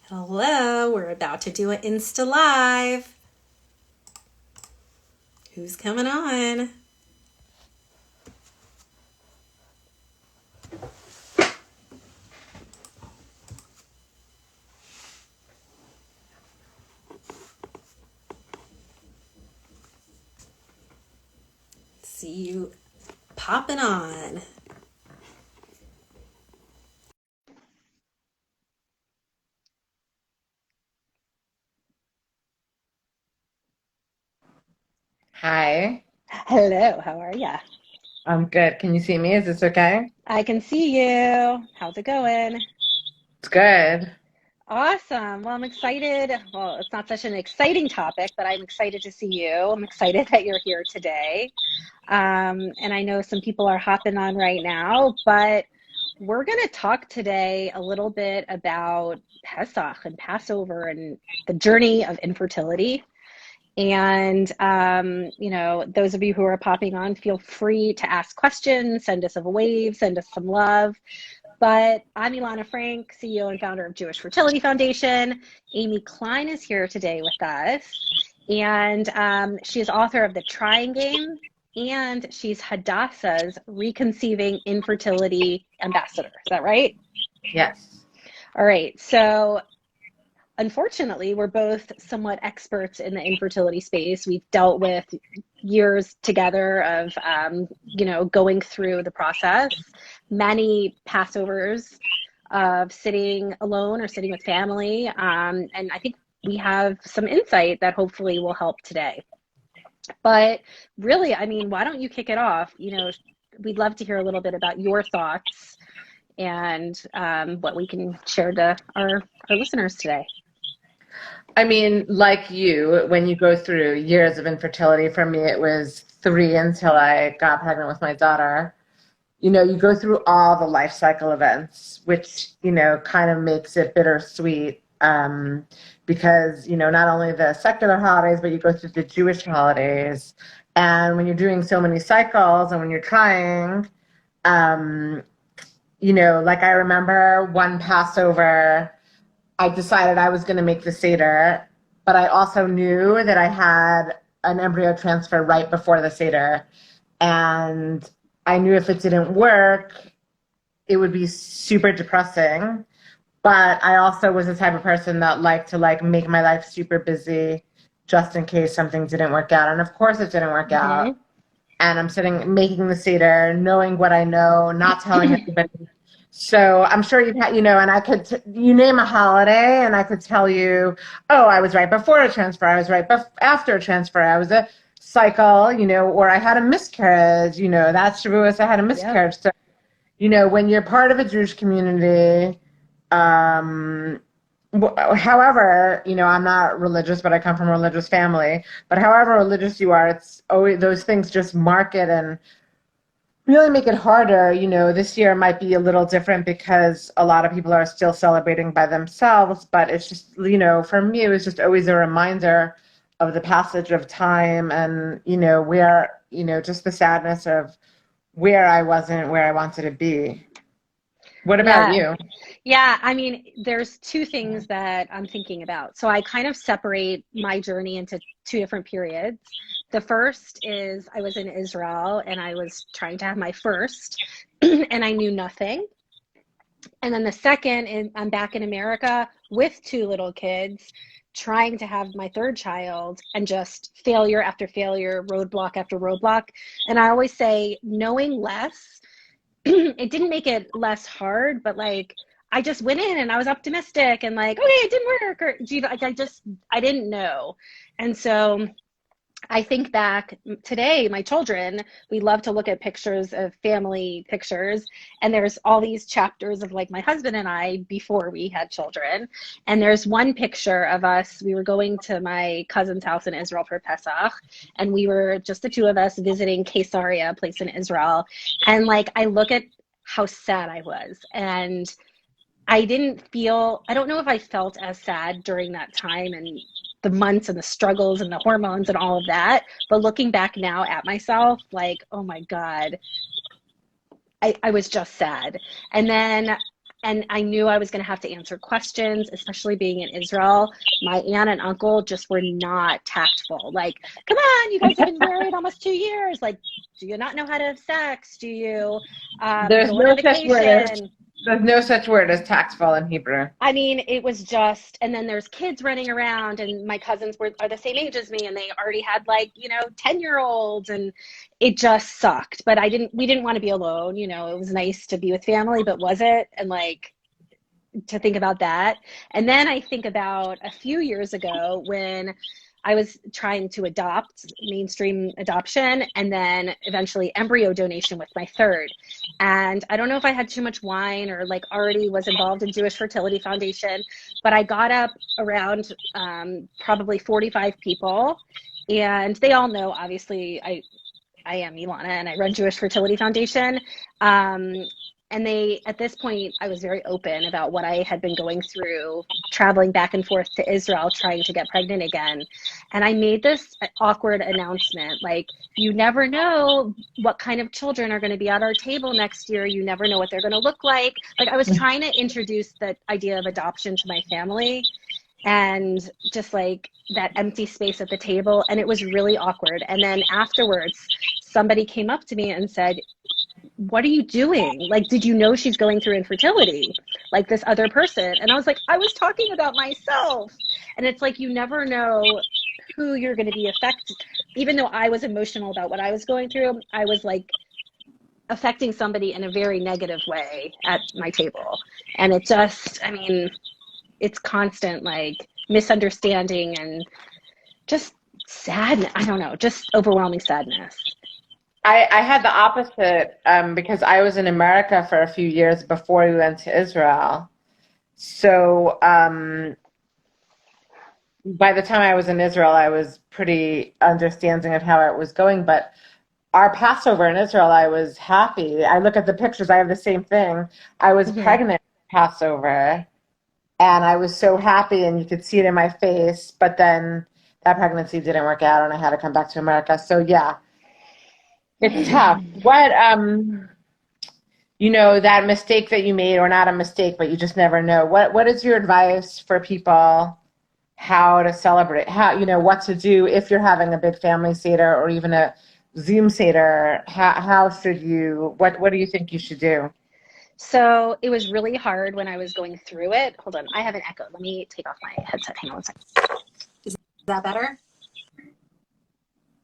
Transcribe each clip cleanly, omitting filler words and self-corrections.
Hello, we're about to do an Insta Live. Who's coming on? See you popping on. Hi, Hello, how are ya? I'm good. Can you see me? Is this okay? I can see you. How's it going? It's good. Awesome. Well, I'm excited. Well, it's not such an exciting topic, but I'm excited to see you. I'm excited that you're here today. And I know some people are hopping on right now, but we're going to talk today a little bit about Pesach and Passover and the journey of infertility. And, those of you who are popping on, feel free to ask questions, send us a wave, send us some love. But I'm Ilana Frank, CEO and founder of Jewish Fertility Foundation. Amy Klein is here today with us. And she is author of The Trying Game, and she's Hadassah's Reconceiving Infertility Ambassador. Is that right? Yes. All right. So unfortunately, we're both somewhat experts in the infertility space. We've dealt with years together of, going through the process, many Passovers of sitting alone or sitting with family. And I think we have some insight that hopefully will help today. But really, I mean, why don't you kick it off? We'd love to hear a little bit about your thoughts and what we can share to our listeners today. I mean, like you, when you go through years of infertility, for me, it was three until I got pregnant with my daughter. You go through all the life cycle events, which, kind of makes it bittersweet. Because, not only the secular holidays, but you go through the Jewish holidays. And when you're doing so many cycles and when you're trying, um, like I remember one Passover, I decided I was going to make the Seder, but I also knew that I had an embryo transfer right before the Seder. And I knew if it didn't work, it would be super depressing. But I also was the type of person that liked to make my life super busy just in case something didn't work out. And of course it didn't work out. Hmm. And I'm sitting making the Seder, knowing what I know, not telling anybody. So I'm sure you've had, and I could, you name a holiday and I could tell you, oh, I was right before a transfer. I was right after a transfer. I was a cycle, or I had a miscarriage, that's Shavuos, I had a Yep. miscarriage. So, when you're part of a Jewish community, um, however, I'm not religious, but I come from a religious family. But however religious you are, it's always those things just mark it and really make it harder. This year might be a little different because a lot of people are still celebrating by themselves, but it's just, for me, it was just always a reminder of the passage of time and, where, just the sadness of where I wasn't where I wanted to be. What about Yeah. you? Yeah. I mean, there's two things that I'm thinking about. So I kind of separate my journey into two different periods. The first is I was in Israel and I was trying to have my first, and I knew nothing. And then the second is I'm back in America with two little kids, trying to have my third child, and just failure after failure, roadblock after roadblock. And I always say, knowing less, it didn't make it less hard, but like I just went in and I was optimistic and like, okay, it didn't work, or like I didn't know. And so I think back today, my children, we love to look at pictures of family pictures, and there's all these chapters of like my husband and I before we had children. And there's one picture of us, we were going to my cousin's house in Israel for Pesach, and we were just the two of us visiting Caesarea, a place in Israel. And like I look at how sad I was, and I don't know if I felt as sad during that time and the months and the struggles and the hormones and all of that. But looking back now at myself, like, oh my God, I was just sad. And then and I knew I was going to have to answer questions, especially being in Israel. My aunt and uncle just were not tactful. Like, come on, you guys have been married almost 2 years. Like, do you not know how to have sex? Do you There's go on no a such word as vacation? there's no such word as tactful in Hebrew. I mean, it was just, and then there's kids running around, and my cousins are the same age as me, and they already had like, 10-year-olds, and it just sucked. But we didn't want to be alone. It was nice to be with family, but was it? And like, to think about that. And then I think about a few years ago when I was trying to adopt, mainstream adoption, and then eventually embryo donation with my third. And I don't know if I had too much wine or like already was involved in Jewish Fertility Foundation, but I got up around probably 45 people, and they all know, obviously, I am Ilana and I run Jewish Fertility Foundation. And at this point, I was very open about what I had been going through, traveling back and forth to Israel, trying to get pregnant again. And I made this awkward announcement, like, you never know what kind of children are going to be at our table next year. You never know what they're going to look like. Like, I was trying to introduce the idea of adoption to my family, and just like that empty space at the table. And it was really awkward. And then afterwards, somebody came up to me and said, what are you doing? Like, did you know she's going through infertility? Like this other person. And I was like, I was talking about myself. And it's like, you never know who you're going to be affected. Even though I was emotional about what I was going through, I was like affecting somebody in a very negative way at my table. And it just, I mean, it's constant like misunderstanding and just sadness. I don't know, just overwhelming sadness. I had the opposite because I was in America for a few years before we went to Israel. So by the time I was in Israel, I was pretty understanding of how it was going. But our Passover in Israel, I was happy. I look at the pictures, I have the same thing. I was pregnant Passover, and I was so happy, and you could see it in my face. But then that pregnancy didn't work out, and I had to come back to America. So yeah. It's tough. What, that mistake that you made, or not a mistake, but you just never know. What is your advice for people how to celebrate, what to do if you're having a big family Seder or even a Zoom Seder? How should you, what do you think you should do? So it was really hard when I was going through it. Hold on, I have an echo. Let me take off my headset. Hang on one second. Is that better?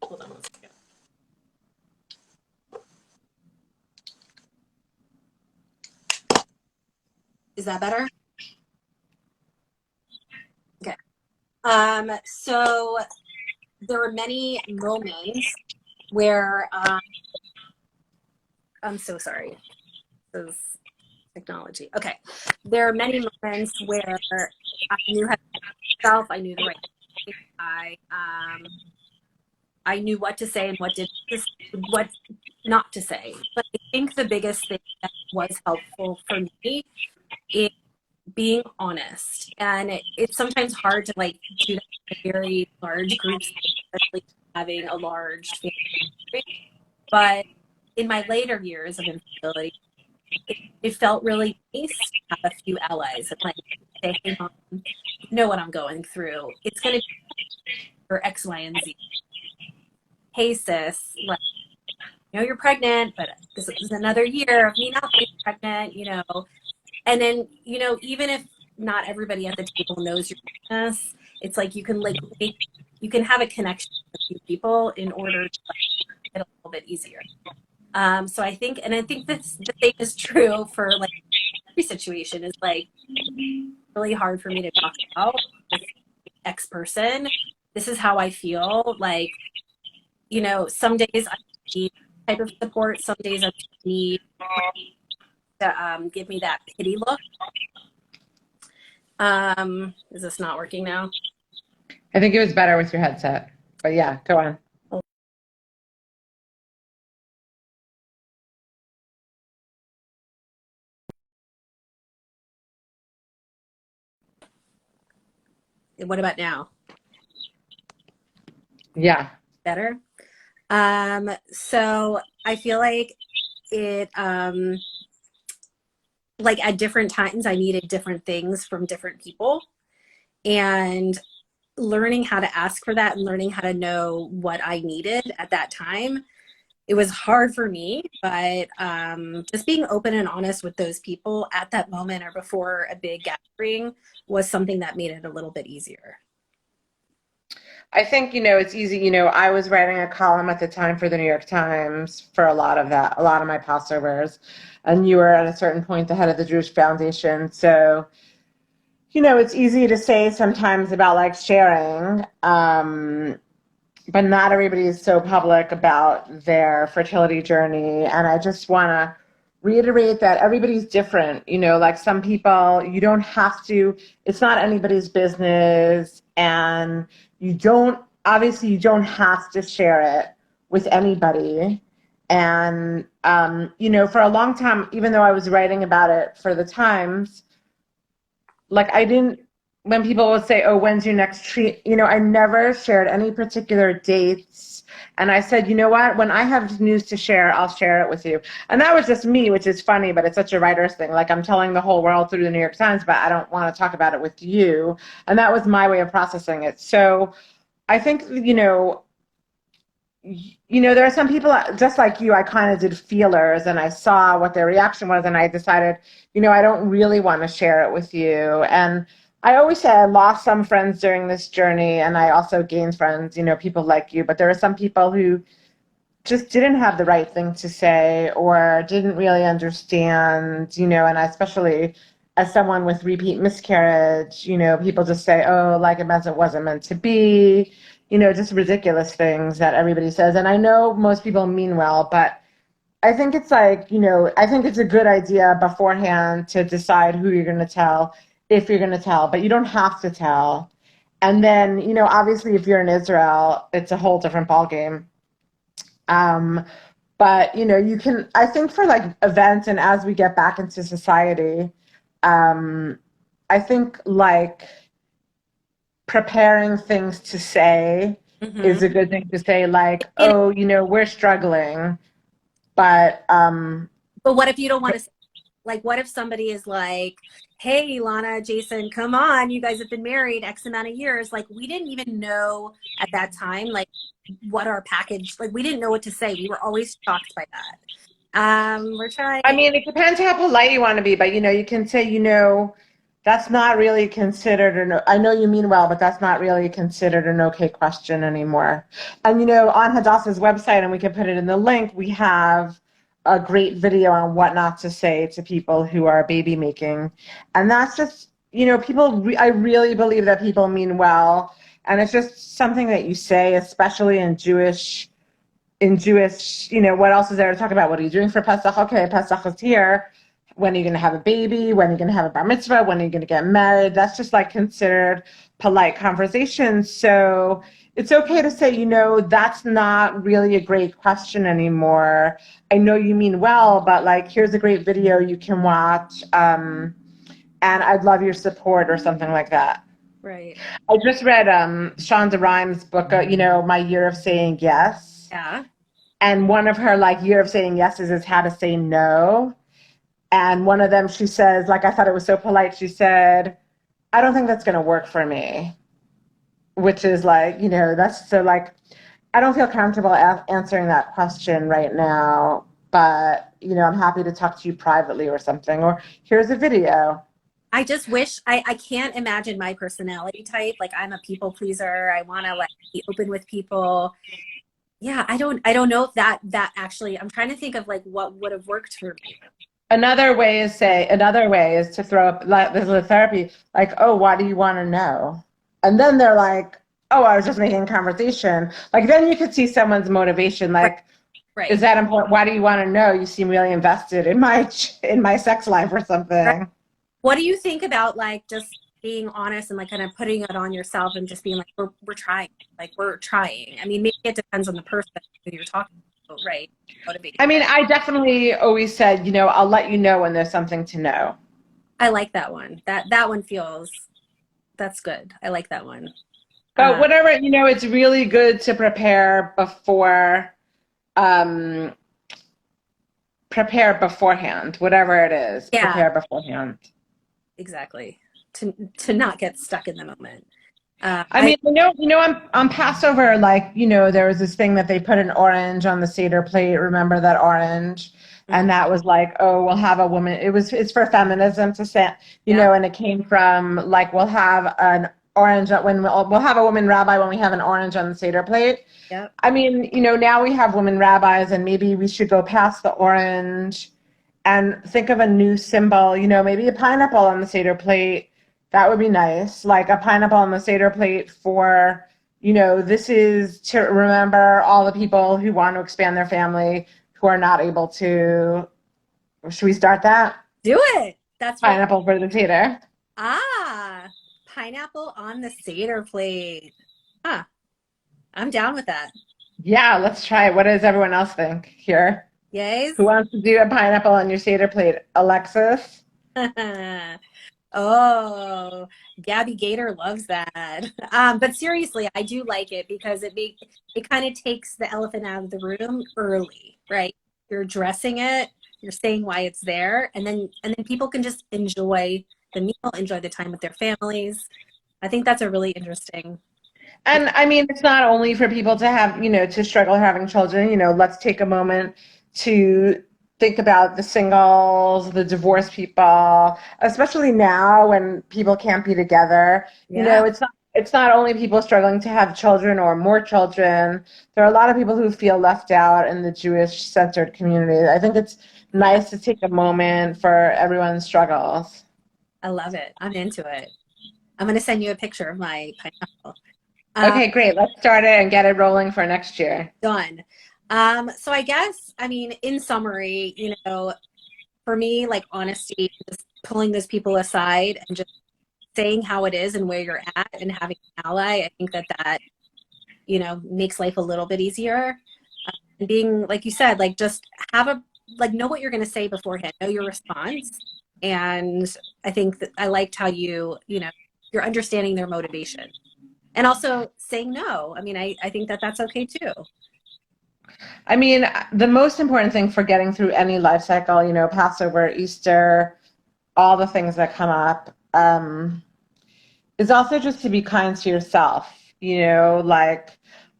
Hold on one second. Is that better? Okay. So there were many moments where I'm so sorry. This is technology. Okay. There are many moments where I knew how to myself. I knew the right thing. I knew what to say and what not to say. But I think the biggest thing that was helpful for me is being honest. And it's sometimes hard to like do that in very large groups, especially having a large family. But in my later years of infertility, it felt really nice to have a few allies and like say, hey mom, you know what I'm going through. It's gonna be for X, Y, and Z. Hey sis, like, you're pregnant, but this is another year of me not being pregnant, And then, even if not everybody at the table knows your business, it's like you can you can have a connection with a few people in order to make it a little bit easier. So I think that's the same is true for like every situation. Is like really hard for me to talk about with X person. This is how I feel. Like, some days I need type of support. Some days I need to give me that pity look. Is this not working now? I think it was better with your headset, but yeah, go on. What about now? Yeah. Better? So I feel like it like at different times I needed different things from different people, and learning how to ask for that and learning how to know what I needed at that time. It was hard for me, but just being open and honest with those people at that moment or before a big gathering was something that made it a little bit easier. I think, it's easy. I was writing a column at the time for the New York Times for a lot of my Passovers, and you were at a certain point the head of the Jewish Foundation. So, it's easy to say sometimes about like sharing, but not everybody is so public about their fertility journey. And I just want to reiterate that everybody's different. Like some people, you don't have to, it's not anybody's business. And you don't have to share it with anybody. And, for a long time, even though I was writing about it for the Times, like when people would say, oh, when's your next treat? I never shared any particular dates. And I said, you know what? When I have news to share, I'll share it with you. And that was just me, which is funny, but it's such a writer's thing. Like I'm telling the whole world through the New York Times, but I don't want to talk about it with you. And that was my way of processing it. So I think, there are some people just like you, I kind of did feelers and I saw what their reaction was and I decided, I don't really want to share it with you. And I always say I lost some friends during this journey and I also gained friends, people like you, but there are some people who just didn't have the right thing to say or didn't really understand, and I especially as someone with repeat miscarriage, people just say, oh, like it wasn't meant to be, just ridiculous things that everybody says. And I know most people mean well, but I think it's like, I think it's a good idea beforehand to decide who you're going to tell, if you're going to tell, but you don't have to tell. And then, obviously if you're in Israel, it's a whole different ballgame. But, you can, I think for like events and as we get back into society, I think like preparing things to say is a good thing to say, like, oh, we're struggling, but what if you don't want to say, like, what if somebody is like, hey, Lana, Jason, come on, you guys have been married X amount of years. Like, we didn't even know at that time, like, what our package, like, we didn't know what to say. We were always shocked by that. We're trying. I mean, it depends how polite you want to be, but, you can say, that's not really considered I know you mean well, but that's not really considered an okay question anymore. And, on Hadassah's website, and we can put it in the link, we have a great video on what not to say to people who are baby making. And that's just, I really believe that people mean well. And it's just something that you say, especially in Jewish, what else is there to talk about? What are you doing for Pesach? Okay, Pesach is here. When are you going to have a baby? When are you going to have a bar mitzvah? When are you going to get married? That's just like considered polite conversation. So it's okay to say, that's not really a great question anymore. I know you mean well, but like, here's a great video you can watch. And I'd love your support or something like that. Right. I just read Shonda Rhimes' book, My Year of Saying Yes. Yeah. And one of her like year of saying yeses is how to say no. And one of them, she says, like, I thought it was so polite. She said, I don't think that's going to work for me, which is like, that's so like, I don't feel comfortable answering that question right now, but, I'm happy to talk to you privately or something, or here's a video. I just wish I can't imagine my personality type. Like I'm a people pleaser. I want to like be open with people. Yeah. I don't know if that actually, I'm trying to think of like what would have worked for me. Another way is to throw up like this is therapy, like, oh, why do you want to know? And then they're like, oh, I was just making conversation. Like then you could see someone's motivation, like, right. Is that important? Why do you want to know? You seem really invested in my sex life or something. Right. What do you think about like just being honest and like kind of putting it on yourself and just being like, we're trying, like we're trying. I mean, maybe it depends on the person who you're talking to. Right. I mean, I definitely always said, I'll let you know when there's something to know. I like that one. That one feels, that's good. I like that one. But whatever, it's really good to prepare before prepare beforehand, whatever it is. Yeah. Prepare beforehand. Exactly. To not get stuck in the moment. I mean, on Passover, like, there was this thing that they put an orange on the Seder plate. Remember that orange? And that was like, oh, we'll have a woman. It's for feminism to say, and it came from like, we'll have an orange we'll have a woman rabbi when we have an orange on the Seder plate. Yep. I mean, now we have women rabbis, and maybe we should go past the orange and think of a new symbol, maybe a pineapple on the Seder plate. That would be nice. Like a pineapple on the Seder plate for, this is to remember all the people who want to expand their family who are not able to. Should we start that? Do it. That's pineapple for the Seder. Pineapple on the Seder plate. Huh. I'm down with that. Yeah, let's try it. What does everyone else think here? Yays? Who wants to do a pineapple on your Seder plate? Alexis? Oh, Gabby Gator loves that. But seriously, I do like it because it kind of takes the elephant out of the room early, right? You're addressing it, you're saying why it's there, and then people can just enjoy the meal, enjoy the time with their families. I think that's a really interesting. And I mean, it's not only for people to have, to struggle having children. Let's take a moment to think about the singles, the divorced people, especially now when people can't be together. Yeah. It's not only people struggling to have children or more children. There are a lot of people who feel left out in the Jewish-centered community. I think it's nice to take a moment for everyone's struggles. I love it. I'm into it. I'm going to send you a picture of my pineapple. Okay, great. Let's start it and get it rolling for next year. Done. So I guess, I mean, in summary, for me, like honesty, just pulling those people aside and just saying how it is and where you're at and having an ally, I think that makes life a little bit easier. And being, like you said, like just know what you're going to say beforehand, know your response. And I think that I liked how you're understanding their motivation and also saying no. I mean, I think that that's okay too. I mean, the most important thing for getting through any life cycle, Passover, Easter, all the things that come up, is also just to be kind to yourself. Like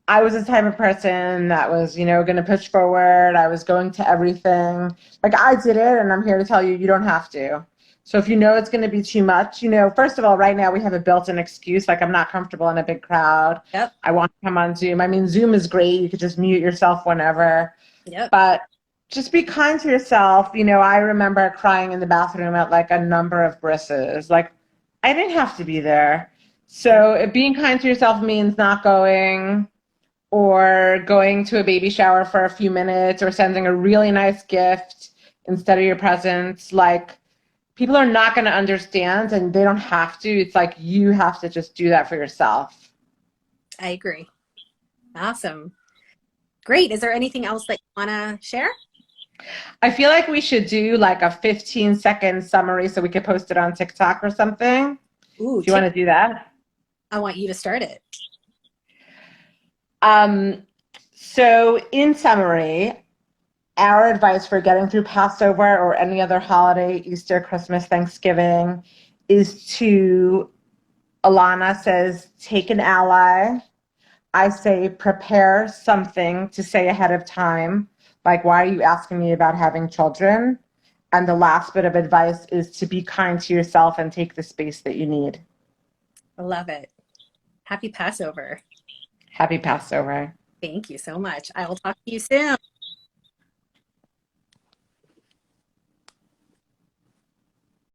I was the type of person that was, going to push forward. I was going to everything. Like I did it, and I'm here to tell you, you don't have to. So if it's going to be too much, first of all, right now we have a built-in excuse. Like I'm not comfortable in a big crowd. Yep. I want to come on Zoom. I mean, Zoom is great. You could just mute yourself whenever. Yep. But just be kind to yourself. I remember crying in the bathroom at like a number of brisses. Like I didn't have to be there. So if being kind to yourself means not going or going to a baby shower for a few minutes or sending a really nice gift instead of your presents, like people are not going to understand and they don't have to. It's like you have to just do that for yourself. I agree. Awesome. Great. Is there anything else that you want to share? I feel like we should do like a 15-second summary so we could post it on TikTok or something. Ooh, do you want to do that? I want you to start it. So in summary, our advice for getting through Passover or any other holiday, Easter, Christmas, Thanksgiving, is to, Alana says, take an ally. I say prepare something to say ahead of time. Like, why are you asking me about having children? And the last bit of advice is to be kind to yourself and take the space that you need. I love it. Happy Passover. Happy Passover. Thank you so much. I will talk to you soon.